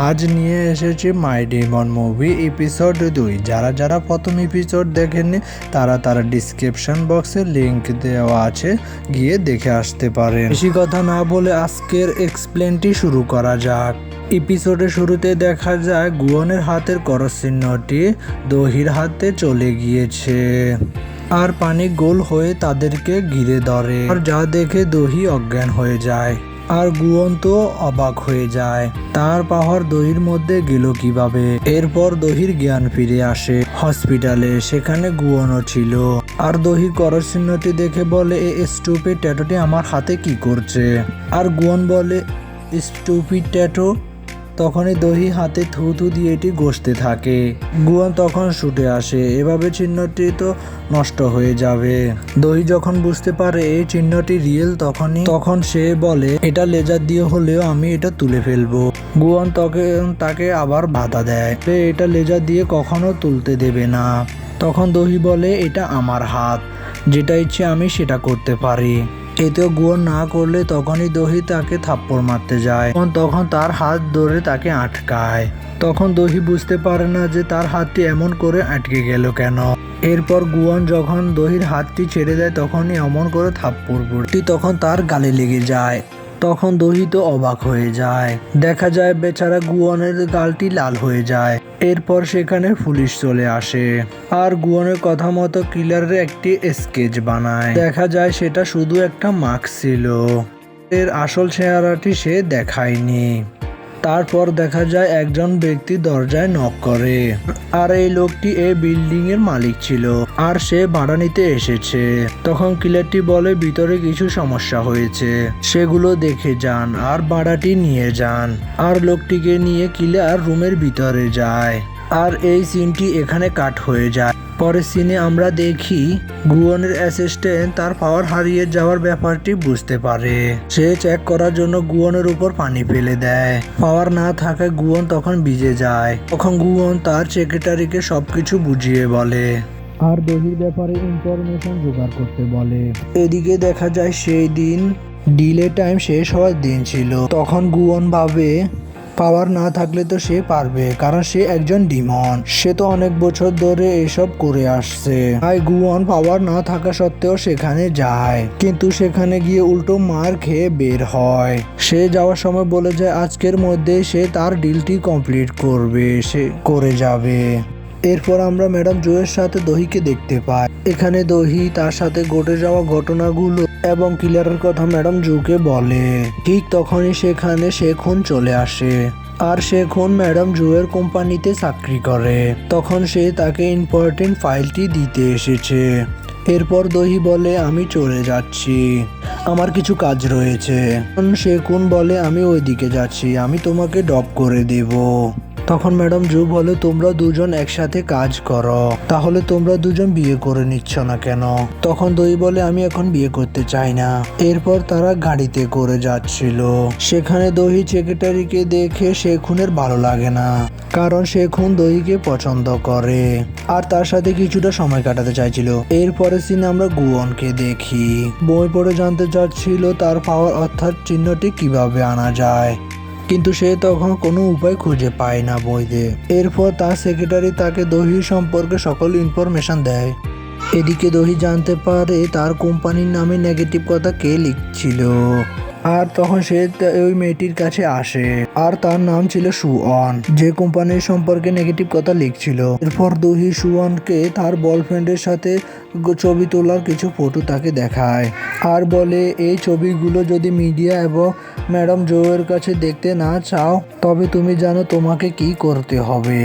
আজ নিয়ে এসেছি মাই ডিমন মুভি এপিসোড 2। যারা যারা প্রথম এপিসোড দেখেননি তারা ডিসক্রিপশন বক্সে লিংক দেওয়া আছে, গিয়ে দেখে আসতে পারেন। বেশি কথা না বলে আজকের এক্সপ্লেনটি শুরু করা যাক। এপিসোডের শুরুতে দেখা যায় গুয়নের হাতের করস চিহ্নটি দহির হাতে চলে গিয়েছে আর পানি গোল হয়ে তাদেরকে ঘিরে ধরে, আর যা দেখে দহি অজ্ঞান হয়ে যায় আর গুয়ন তো অবাক হয়ে যায়, তার পাহাড় দহির মধ্যে গেল কিভাবে। এরপর দহির জ্ঞান ফিরে আসে হসপিটালে, সেখানে গুয়নও ছিল আর দহির করস চিহ্নটি দেখে বলে, এই স্টুপিড ট্যাটুটি আমার হাতে কি করছে। আর গুয়ন বলে, স্টুপিড ট্যাটু। তখনই দহি হাতে থু থু দিয়ে এটি ঘষতে থাকে। গুয়ন তখন ছুটে আসে, এভাবে চিহ্নটি তো নষ্ট হয়ে যাবে। দহি যখন বুঝতে পারে এই চিহ্নটি রিয়েল তখন সে বলে, এটা লেজার দিয়ে হলেও আমি এটা তুলে ফেলবো। গুয়ন তাকে আবার বাধা দেয়, এটা লেজার দিয়ে কখনো তুলতে দেবে না। তখন দহি বলে, এটা আমার হাত, যেটা ইচ্ছে আমি সেটা করতে পারি। এতেও গুয়ন না করলে তখনই দহি তাকে থাপ্পড় মারতে যায়, তখন তার হাত ধরে তাকে আটকায়। তখন দহি বুঝতে পারে না যে তার হাতটি এমন করে আটকে গেল কেন। এরপর গুয়ন যখন দহির হাতটি ছেড়ে দেয় তখনই এমন করে থাপ্পড় পড়ে তখন তার গালে লেগে যায়। তখন দহি তো অবাক হয়ে যায়, দেখা যায় বেচারা গুয়নের গালটি লাল হয়ে যায়। এরপর সেখানে পুলিশ চলে আসে আর গুয়নের কথা মতো কিলারের একটি স্কেচ বানায়। দেখা যায় সেটা শুধু একটা মাস্ক ছিল, এর আসল চেহারাটি সে দেখায়নি। তারপর দেখা যায় একজন ব্যক্তি দরজায় নক করে, আর এই লোকটি এই বিল্ডিং এর মালিক ছিল আর সে ভাড়া নিতে এসেছে। তখন কিলারটি বলে ভিতরে কিছু সমস্যা হয়েছে, সেগুলো দেখে যান আর ভাড়াটি নিয়ে যান। আর লোকটিকে নিয়ে কিলার রুমের ভিতরে যায় আর এই সিনটি এখানে কাট হয়ে যায়। পরের সিনে আমরা দেখি গুয়নের অ্যাসিস্ট্যান্ট তার পাওয়ার হারিয়ে যাওয়ার ব্যাপারটি বুঝতে পারে। সে চেক করার জন্য গুয়নের উপর পানি ফেলে দেয়। পাওয়ার না থাকায় গুয়ন তখন ভিজে যায়। তখন গুয়ন তার সেক্রেটারিকে সবকিছু বুঝিয়ে বলে আর দহির ব্যাপারে ইনফরমেশন জোগাড় করতে বলে। এদিকে দেখা যায় সেই দিন ডিলে টাইম শেষ হওয়ার দিন ছিল। তখন গুয়ন ভাবে পাওয়ার না থাকলে তো সে পারবে, কারণ সে একজন ডিমন, সে তো অনেক বছর ধরে এসব করে আসছে। তাই গুয়ন পাওয়ার না থাকা সত্ত্বেও সেখানে যায়, কিন্তু সেখানে গিয়ে উল্টো মার খেয়ে বের হয়। সে যাওয়ার সময় বলে যায় আজকের মধ্যে সে তার ডিলটি কমপ্লিট করবে, সে করে যাবে। এরপর আমরা ম্যাডাম জোয়ের সাথে দহিকে দেখতে পাই। এখানে দহি তার সাথে ঘটে যাওয়া ঘটনাগুলো এবং কিলারের কথা ম্যাডাম জোকে বলে। ঠিক তখনই সেখানে শেখুন চলে আসে আর শেখুন ম্যাডাম জোয়ের কোম্পানিতে চাকরি করে। তখন সে তাকে ইম্পর্টেন্ট ফাইলটি দিতে এসেছে। এরপর দহি বলে, আমি চলে যাচ্ছি, আমার কিছু কাজ রয়েছে। শেখুন বলে, আমি ওইদিকে যাচ্ছি, আমি তোমাকে ড্রপ করে দেব। তখন ম্যাডাম জো বলে, তোমরা দুজন একসাথে কাজ করো, তাহলে তোমরা দুজন বিয়ে করে নিচ্ছ না কেন? তখন দহি বলে, আমি এখন বিয়ে করতে চাই না। এরপর তারা গাড়িতে করে যাচ্ছিল। সেখানে দহি সেক্রেটারিকে দেখে শেখুনের ভালো লাগে না, কারণ শেখুন দহিকে পছন্দ করে আর তার সাথে কিছুটা সময় কাটাতে চাইছিল। এরপরে সিনে আমরা গুয়নকে দেখি, বই পড়ে জানতে চাচ্ছিল তার পাওয়ার অর্থাৎ চিহ্নটি কিভাবে আনা যায়, কিন্তু সে তখন কোনো উপায় খুঁজে পায় না বইতে। এরপর তার সেক্রেটারি তাকে দহির সম্পর্কে সকল ইনফরমেশন দেয়। এদিকে দহি জানতে পারে তার কোম্পানির নামে নেগেটিভ কথা কে লিখছিল, আর তখন সে ওই মেয়েটির কাছে আসে আর তার নাম ছিল সুয়ন, যে কোম্পানির সম্পর্কে নেগেটিভ কথা লিখছিল। এরপর দহি সুয়নকে তার বয়ফ্রেন্ডের সাথে ছবি তোলার কিছু ফটো তাকে দেখায় আর বলে, এই ছবিগুলো যদি মিডিয়া এবং ম্যাডাম জোয়ের কাছে দেখতে না চাও তবে তুমি জানো তোমাকে কি করতে হবে।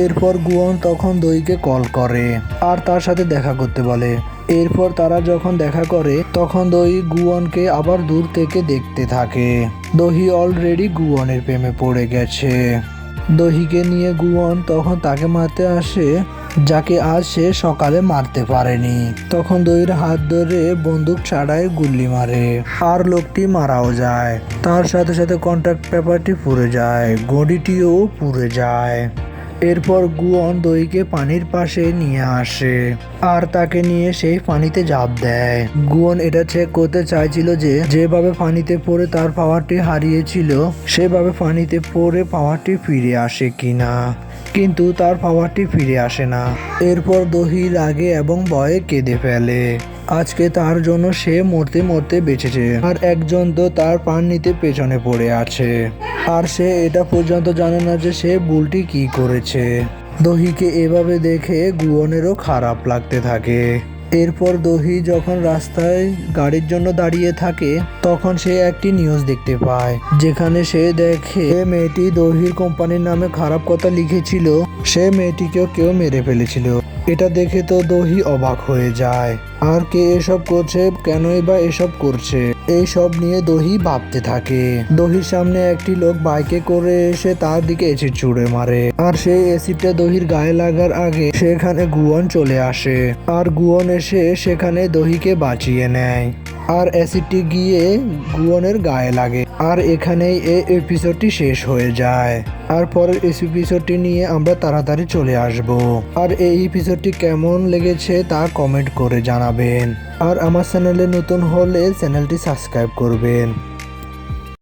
এরপর গুয়ন তখন দহিকে কল করে আর তার সাথে দেখা করতে বলে। এরপর তারা যখন দেখা করে তখন দহি গুয়নকে আবার দূর থেকে দেখতে থাকে। দহি অলরেডি গুয়নের প্রেমে পড়ে গেছে। দহিকে নিয়ে গুয়ন তখন তাকে মারতে আসে, যাকে আজ সে সকালে মারতে পারেনি। তখন দহির হাত ধরে বন্দুক ছাড়াই গুলি মারে আর লোকটি মারাও যায়। তার সাথে সাথে কন্ট্রাক্ট পেপারটি পুড়ে যায়, গড়িটিও পুড়ে যায়। এরপর গুয়ন দহিকে পানির পাশে নিয়ে আসে আর তাকে নিয়ে সেই পানিতে ঝাঁপ দেয়। গুয়ন এটা চেক করতে চাইছিল যে যেভাবে পানিতে পড়ে তার পাওয়ারটি হারিয়েছিল সেভাবে পানিতে পড়ে পাওয়ারটি ফিরে আসে কিনা, কিন্তু তার পাওয়ারটি ফিরে আসে না। এরপর দহি রাগে এবং ভয়ে কেঁদে ফেলে। আজকে তার জন্য সে মরতে মরতে বেঁচেছে আর একজন তো তার প্রাণ নিতে পেছনে পড়ে আছে, আর সে এটা পর্যন্ত জানে না যে সে ভুলটি কি করেছে। দহিকে এভাবে দেখে গুয়নেরও খারাপ লাগতে থাকে। এরপর দহি যখন রাস্তায় গাড়ির জন্য দাঁড়িয়ে থাকে তখন সে একটি নিউজ দেখতে পায়, যেখানে সে দেখে মেয়েটি দহির কোম্পানির নামে খারাপ কথা লিখেছিল সে মেয়েটিকেও কেউ মেরে ফেলেছিল। এটা দেখে তো দহি অবাক হয়ে যায়, আর কে এসব করছে, কেনই বা এসব করছে, এই সব নিয়ে দহি ভাবতে থাকে। দহির সামনে একটি লোক বাইকে করে এসে তার দিকে অ্যাসিড ছুঁড়ে মারে, আর সেই অ্যাসিডটা দহির গায়ে লাগার আগে সেখানে গুয়ন চলে আসে, আর গুয়ন এসে সেখানে দহিকে বাঁচিয়ে নেয়, আর অ্যাসিডটি গিয়ে গুয়নের গায়ে লাগে। আর এখানেই এই এপিসোডটি শেষ হয়ে যায়। আর পরের এপিসোডটি নিয়ে আমরা তাড়াতাড়ি চলে আসব। আর এই এপিসোডটি কেমন লেগেছে তা কমেন্ট করে জানাবেন, আর আমার চ্যানেলে নতুন হলে চ্যানেলটি সাবস্ক্রাইব করবেন।